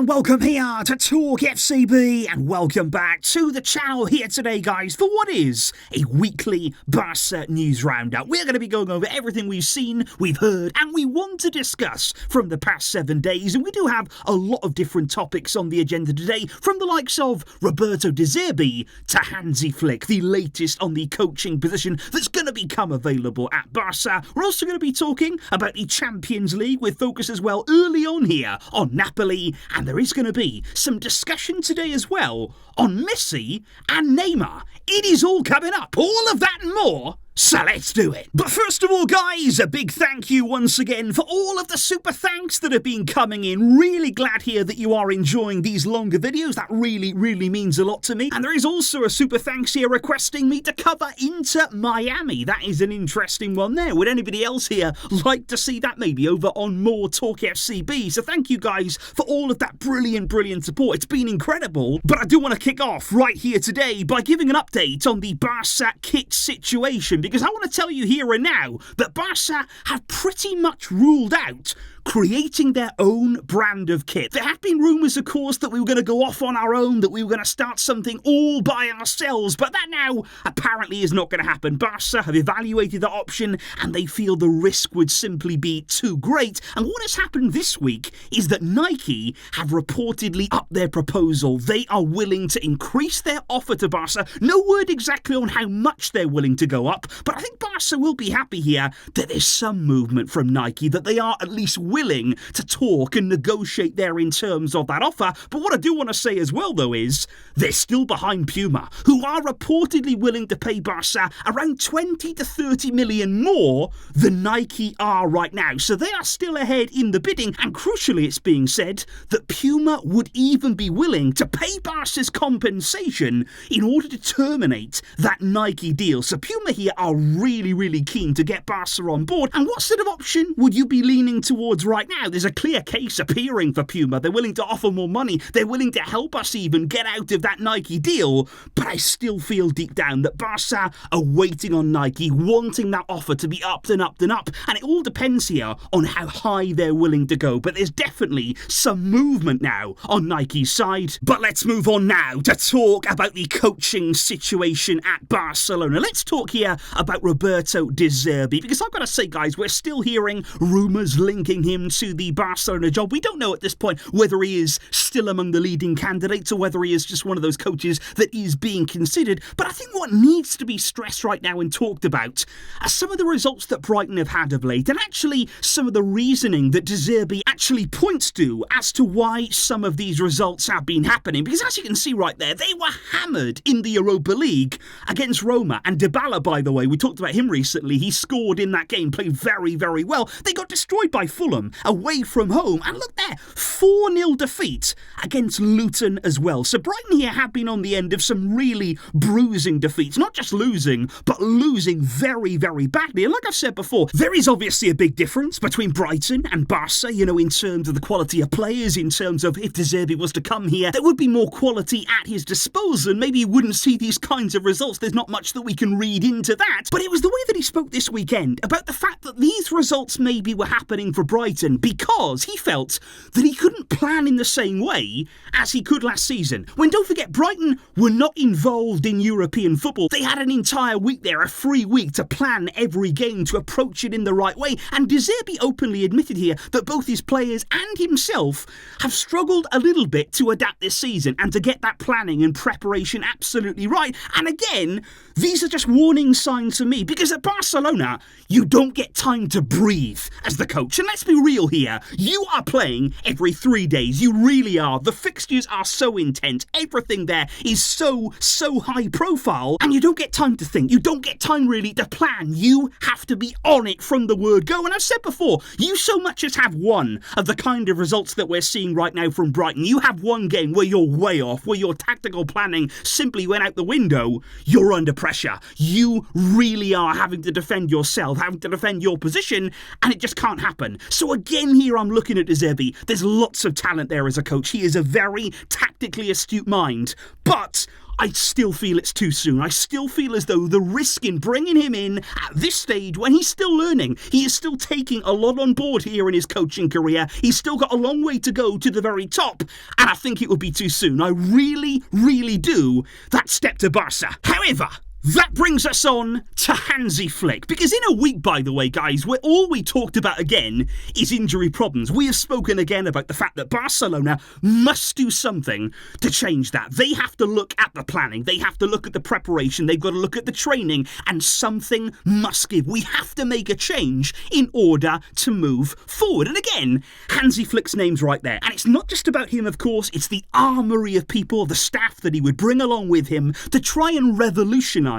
and welcome here to TalkFCB, and welcome back to the channel here today, guys, for what is a weekly Barça news roundup. We're going to be going over everything we've seen, we've heard, and we want to discuss from the past 7 days, and we do have a lot of different topics on the agenda today, from the likes of Roberto de Zerbi to Hansi Flick, the latest on the coaching position that's going to become available at Barça. We're also going to be talking about the Champions League, with focus as well early on here on Napoli, and there is going to be some discussion today as well on Messi and Neymar. It is all coming up, all of that and more. So let's do it. But first of all, guys, a big thank you once again for all of the super thanks that have been coming in. Really glad here that you are enjoying these longer videos. That really means a lot to me. And there is also a super thanks here requesting me to cover Inter Miami. That is an interesting one there. Would anybody else here like to see that maybe over on more TalkFCB? So thank you guys for all of that brilliant support. It's been incredible. But I do want to kick off right here today by giving an update on the Barça kit situation, because I want to tell you here and now that Barça have pretty much ruled out creating their own brand of kit. There have been rumours, of course, that we were going to go off on our own, that we were going to start something all by ourselves, but that now apparently is not going to happen. Barça have evaluated that option and they feel the risk would simply be too great. And what has happened this week is that Nike have reportedly upped their proposal. They are willing to increase their offer to Barça. No word exactly on how much they're willing to go up, but I think Barça will be happy here that there's some movement from Nike, that they are at least willing to talk and negotiate there in terms of that offer. But what I do want to say as well, though, is they're still behind Puma, who are reportedly willing to pay Barça around 20 to 30 million more than Nike are right now. So they are still ahead in the bidding, and crucially it's being said that Puma would even be willing to pay Barca's compensation in order to terminate that Nike deal. So Puma here are really keen to get Barca on board. And what sort of option would you be leaning towards right now? There's a clear case appearing for Puma. They're willing to offer more money. They're willing to help us even get out of that Nike deal. But I still feel deep down that Barca are waiting on Nike, wanting that offer to be upped and upped and up. And it all depends here on how high they're willing to go. But there's definitely some movement now on Nike's side. But let's move on now to talk about the coaching situation at Barcelona. Let's talk here about Roberto de Zerbi, because I've got to say, guys, we're still hearing rumours linking him to the Barcelona job. We don't know at this point whether he is still among the leading candidates or whether he is just one of those coaches that is being considered. But I think what needs to be stressed right now and talked about are some of the results that Brighton have had of late, and actually some of the reasoning that De Zerbi actually points to as to why some of these results have been happening. Because as you can see right there, they were hammered in the Europa League against Roma, and Dybala, by the way, we talked about him recently. He scored in that game, played very well. They got destroyed by Fulham away from home, and look there, 4-0 defeat against Luton as well. So Brighton here have been on the end of some really bruising defeats, not just losing, but losing very badly. And like I've said before, there is obviously a big difference between Brighton and Barca, you know, in terms of the quality of players, in terms of if De Zerbi was to come here, there would be more quality at his disposal, and maybe you wouldn't see these kinds of results. There's not much that we can read into that. But it was the way that he spoke this weekend about the fact that these results maybe were happening for Brighton because he felt that he couldn't plan in the same way as he could last season. When, don't forget, Brighton were not involved in European football. They had an entire week there, a free week, to plan every game, to approach it in the right way. And De Zerbi openly admitted here that both his players and himself have struggled a little bit to adapt this season and to get that planning and preparation absolutely right. And again, these are just warning signs for me, because at Barcelona, you don't get time to breathe as the coach. And let's be real here, you are playing every 3 days. You really are. The fixtures are so intense. Everything there is so high profile, and you don't get time to think. You don't get time really to plan. You have to be on it from the word go. And I've said before, you so much as have one of the kind of results that we're seeing right now from Brighton. You have one game where you're way off, where your tactical planning simply went out the window. You're under pressure. You really are having to defend yourself, having to defend your position, and it just can't happen. So again here I'm looking at De Zerbi. There's lots of talent there as a coach. He is a very tactically astute mind, but I still feel it's too soon. I still feel as though the risk in bringing him in at this stage when he's still learning, he is still taking a lot on board here in his coaching career. He's still got a long way to go to the very top, and I think it would be too soon. I really, really do that step to Barca. However, that brings us on to Hansi Flick, because in a week, by the way, guys, where all we talked about again is injury problems. We have spoken again about the fact that Barcelona must do something to change that. They have to look at the planning, they have to look at the preparation, they've got to look at the training, and something must give. We have to make a change in order to move forward. And again, Hansi Flick's name's right there. And it's not just about him, of course, it's the armoury of people, the staff that he would bring along with him to try and revolutionise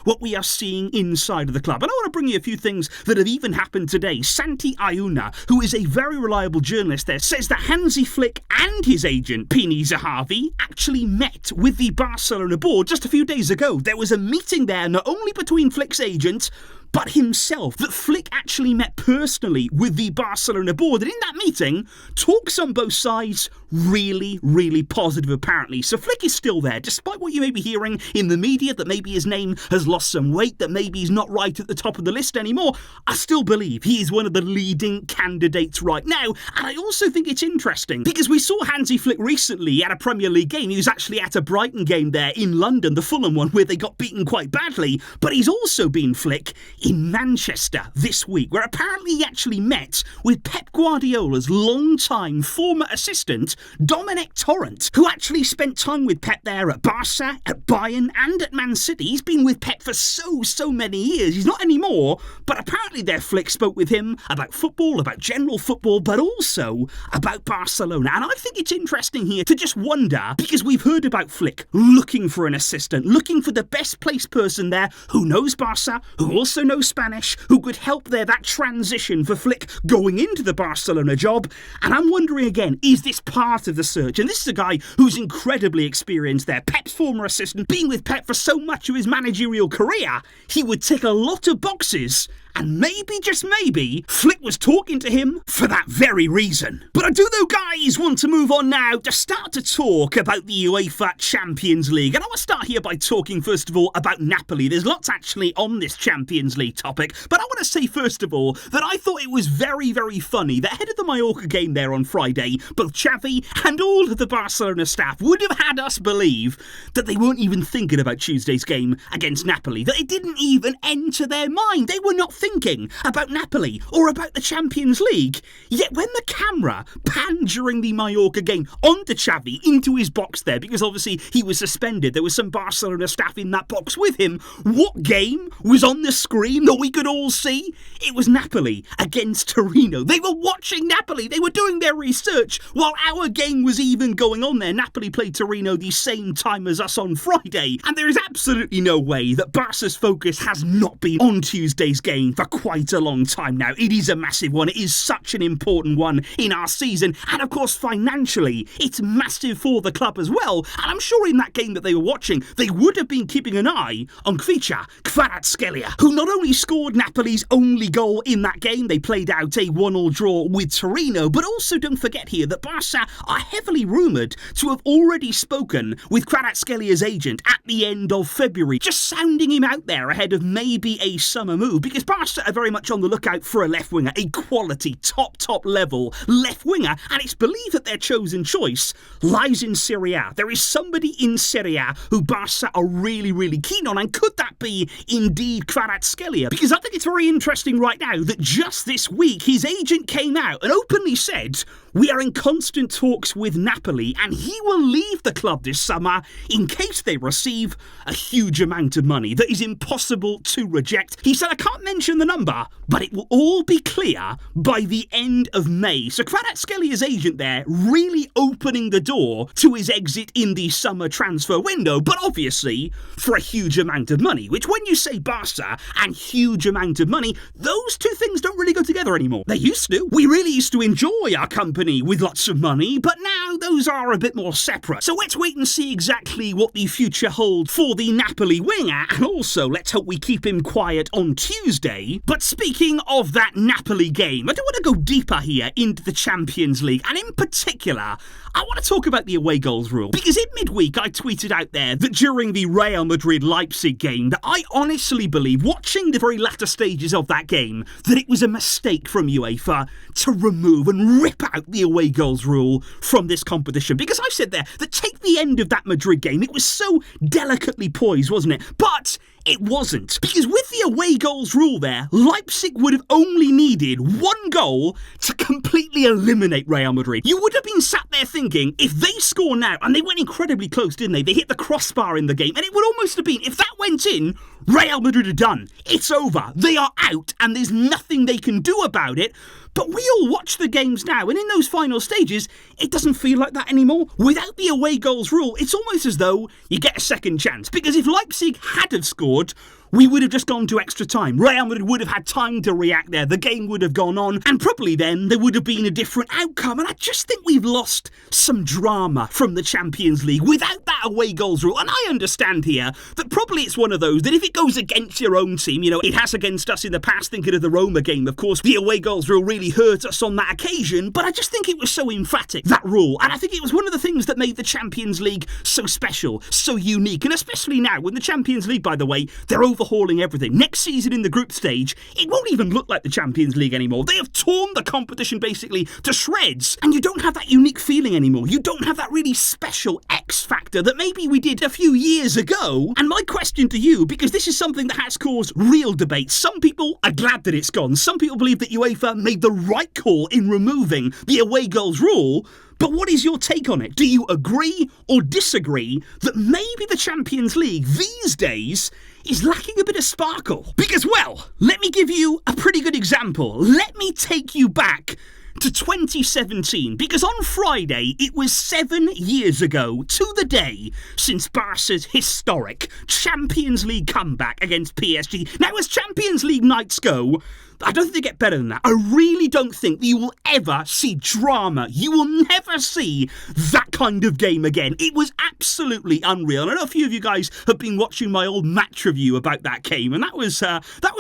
what we are seeing inside of the club. And I want to bring you a few things that have even happened today. Santi Auna, who is a very reliable journalist there, says that Hansi Flick and his agent, Pini Zahavi, actually met with the Barcelona board just a few days ago. There was a meeting there, not only between Flick's agent, but himself, that Flick actually met personally with the Barcelona board. And in that meeting, talks on both sides really, really positive, apparently. So Flick is still there, despite what you may be hearing in the media, that maybe his name has lost some weight, that maybe he's not right at the top of the list anymore. I still believe he is one of the leading candidates right now. And I also think it's interesting, because we saw Hansi Flick recently at a Premier League game. He was actually at a Brighton game there in London, the Fulham one, where they got beaten quite badly. But he's also been Flick in Manchester this week, where apparently he actually met with Pep Guardiola's long-time former assistant, Dominic Torrent, who actually spent time with Pep there at Barca, at Bayern, and at Man City. He's been with Pep for so many years. He's not anymore, but apparently their Flick spoke with him about football, about general football, but also about Barcelona. And I think it's interesting here to just wonder, because we've heard about Flick looking for an assistant, looking for the best placed person there who knows Barca, who also knows Spanish, who could help there, that transition for Flick going into the Barcelona job. And I'm wondering again, is this part of the search? And this is a guy who's incredibly experienced there, Pep's former assistant, being with Pep for so much of his managerial career. He would tick a lot of boxes. And maybe, just maybe, Flick was talking to him for that very reason. But I do, though, guys, want to move on now to start to talk about the UEFA Champions League. And I want to start here by talking, first of all, about Napoli. There's lots actually on this Champions League topic. But I want to say, first of all, that I thought it was very, very funny that ahead of the Mallorca game there on Friday, both Xavi and all of the Barcelona staff would have had us believe that they weren't even thinking about Tuesday's game against Napoli, that it didn't even enter their mind. They were not thinking about Napoli or about the Champions League. Yet when the camera panned during the Mallorca game onto Xavi, into his box there, because obviously he was suspended, there was some Barcelona staff in that box with him, what game was on the screen that we could all see? It was Napoli against Torino. They were watching Napoli. They were doing their research while our game was even going on there. Napoli played Torino the same time as us on Friday, and there is absolutely no way that Barca's focus has not been on Tuesday's game for quite a long time now. It is a massive one. It is such an important one in our season, and of course financially it's massive for the club as well. And I'm sure in that game that they were watching, they would have been keeping an eye on Kvaratskhelia, who not only scored Napoli's only goal in that game, they played out a 1-1 draw with Torino, but also don't forget here that Barca are heavily rumoured to have already spoken with Kvaratskelia's agent at the end of February, just sounding him out there ahead of maybe a summer move, because Barca are very much on the lookout for a left winger, a quality, top level left winger, and it's believed that their chosen choice lies in Serie A. There is somebody in Serie A who Barca are really keen on, and could that be indeed Kvaratskhelia? Because I think it's very interesting right now that just this week his agent came out and openly said, we are in constant talks with Napoli and he will leave the club this summer in case they receive a huge amount of money that is impossible to reject. He said, I can't mention the number, but it will all be clear by the end of May. So Kvaratskelia's agent there really opening the door to his exit in the summer transfer window, but obviously for a huge amount of money, which when you say Barca and huge amount of money, those two things don't really go together anymore. They used to. We really used to enjoy our company with lots of money, but now those are a bit more separate. So let's wait and see exactly what the future holds for the Napoli winger, and also let's hope we keep him quiet on Tuesday Friday. But speaking of that Napoli game, I do want to go deeper here into the Champions League, and in particular, I want to talk about the away goals rule, because in midweek I tweeted out there that during the Real Madrid-Leipzig game that I honestly believe, watching the very latter stages of that game, that it was a mistake from UEFA to remove and rip out the away goals rule from this competition. Because I said there that take the end of that Madrid game, it was so delicately poised, wasn't it? But it wasn't. Because with the away goals rule there, Leipzig would have only needed one goal to completely eliminate Real Madrid. You would have been sat there thinking, if they score now, and they went incredibly close, didn't they? They hit the crossbar in the game, and it would almost have been, if that went in, Real Madrid are done. It's over. They are out, and there's nothing they can do about it. But we all watch the games now, and in those final stages, it doesn't feel like that anymore. Without the away goals rule, it's almost as though you get a second chance. Because if Leipzig had have scored, we would have just gone to extra time. Real Madrid would have had time to react there. The game would have gone on, and probably then there would have been a different outcome. And I just think we've lost some drama from the Champions League without that away goals rule. And I understand here that probably it's one of those that if it goes against your own team, you know, it has against us in the past, thinking of the Roma game, of course, the away goals rule really hurt us on that occasion. But I just think it was so emphatic, that rule. And I think it was one of the things that made the Champions League so special, so unique. And especially now, when the Champions League, by the way, they're overhauling everything. Next season in the group stage, it won't even look like the Champions League anymore. They have torn the competition basically to shreds, and you don't have that unique feeling anymore. You don't have that really special X factor that maybe we did a few years ago. And my question to you, because this is something that has caused real debate. Some people are glad that it's gone. Some people believe that UEFA made the right call in removing the away goals rule. But what is your take on it? Do you agree or disagree that maybe the Champions League these days is lacking a bit of sparkle? Because, well, let me give you a pretty good example. Let me take you back to 2017, because on Friday it was 7 years ago to the day since Barca's historic Champions League comeback against PSG. Now, as Champions League nights go, I don't think they get better than that. I really don't think that you will ever see drama. You will never see that kind of game again. It was absolutely unreal. I know a few of you guys have been watching my old match review about that game, and that was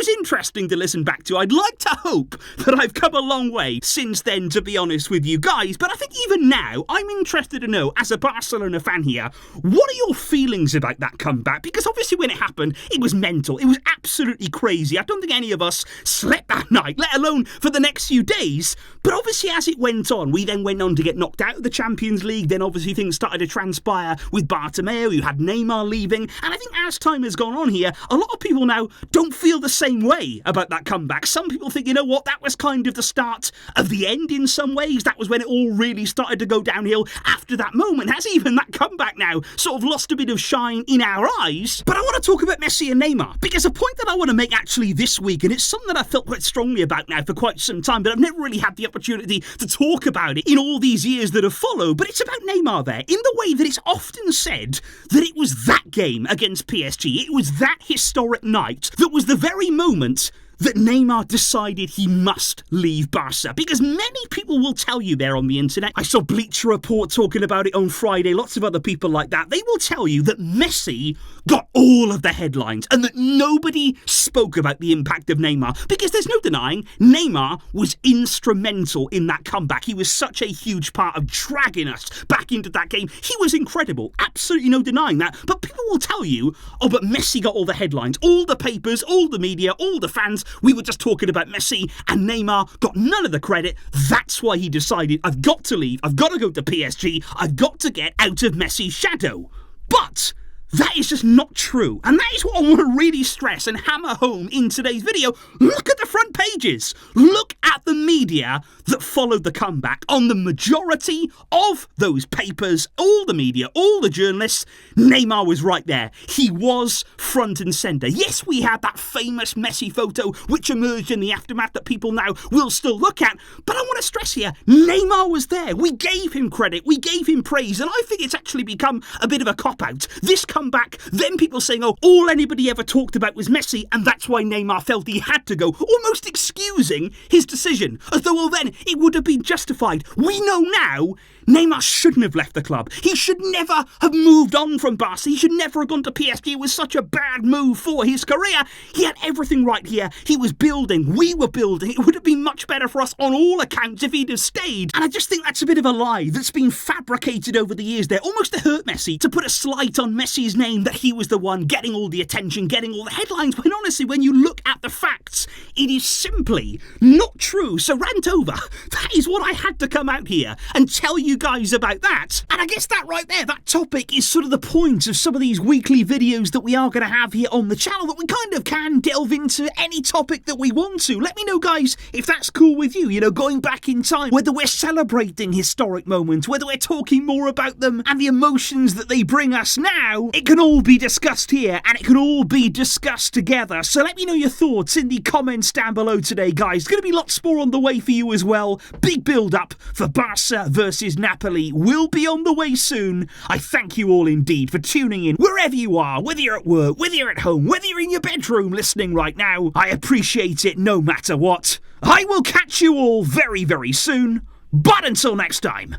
interesting to listen back to. I'd like to hope that I've come a long way since then, to be honest with you guys. But I think even now, I'm interested to know, as a Barcelona fan here, what are your feelings about that comeback? Because obviously when it happened, it was mental. It was absolutely crazy. I don't think any of us slept that night, let alone for the next few days. But obviously as it went on, we then went on to get knocked out of the Champions League. Then obviously things started to transpire with Bartomeu. You had Neymar leaving. And I think as time has gone on here, a lot of people now don't feel the same way about that comeback. Some people think, you know what, that was kind of the start of the end in some ways. That was when it all really started to go downhill after that moment. Has even that comeback now sort of lost a bit of shine in our eyes? But I want to talk about Messi and Neymar, because a point that I want to make actually this week, and it's something that I felt quite strongly about now for quite some time, but I've never really had the opportunity to talk about it in all these years that have followed. But it's about Neymar there, in the way that it's often said that it was that game against PSG, it was that historic night that was the very moment that Neymar decided he must leave Barca. Because many people will tell you there on the internet, I saw Bleacher Report talking about it on Friday, lots of other people like that, they will tell you that Messi got all of the headlines and that nobody spoke about the impact of Neymar. Because there's no denying, Neymar was instrumental in that comeback. He was such a huge part of dragging us back into that game. He was incredible, absolutely no denying that. But people will tell you, oh, but Messi got all the headlines, all the papers, all the media, all the fans. We were just talking about Messi, and Neymar got none of the credit. That's why he decided, I've got to leave, I've got to go to PSG, I've got to get out of Messi's shadow. But that is just not true. And that is what I want to really stress and hammer home in today's video. Look at the front pages. Look at the media that followed the comeback. On the majority of those papers, all the media, all the journalists, Neymar was right there. He was front and centre. Yes, we had that famous Messi photo which emerged in the aftermath that people now will still look at. But I want to stress here, Neymar was there. We gave him credit. We gave him praise. And I think it's actually become a bit of a cop-out. This comeback, then people saying, oh, all anybody ever talked about was Messi, and that's why Neymar felt he had to go, almost excusing his decision, as though, well, then it would have been justified. We know now Neymar shouldn't have left the club. He should never have moved on from Barca. He should never have gone to PSG. It was such a bad move for his career. He had everything right here. He was building. We were building. It would have been much better for us on all accounts if he'd have stayed. And I just think that's a bit of a lie that's been fabricated over the years there, almost to hurt Messi, to put a slight on Messi's name that he was the one getting all the attention, getting all the headlines. But honestly, when you look at the facts, it is simply not true. So rant over. That is what I had to come out here and tell you guys about that. And I guess that right there, that topic is sort of the point of some of these weekly videos that we are going to have here on the channel, that we kind of can delve into any topic that we want to. Let me know, guys, if that's cool with you, going back in time, whether we're celebrating historic moments, whether we're talking more about them and the emotions that they bring us now. It can all be discussed here, and it can all be discussed together. So let me know your thoughts in the comments down below today, guys. There's going to be lots more on the way for you as well. Big build-up for Barca versus Napoli will be on the way soon. I thank you all indeed for tuning in, wherever you are, whether you're at work, whether you're at home, whether you're in your bedroom listening right now. I appreciate it no matter what. I will catch you all very, very soon. But until next time,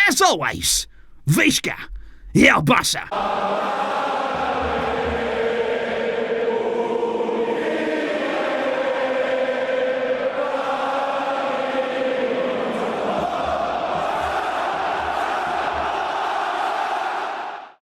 as always, Visca, El Barça.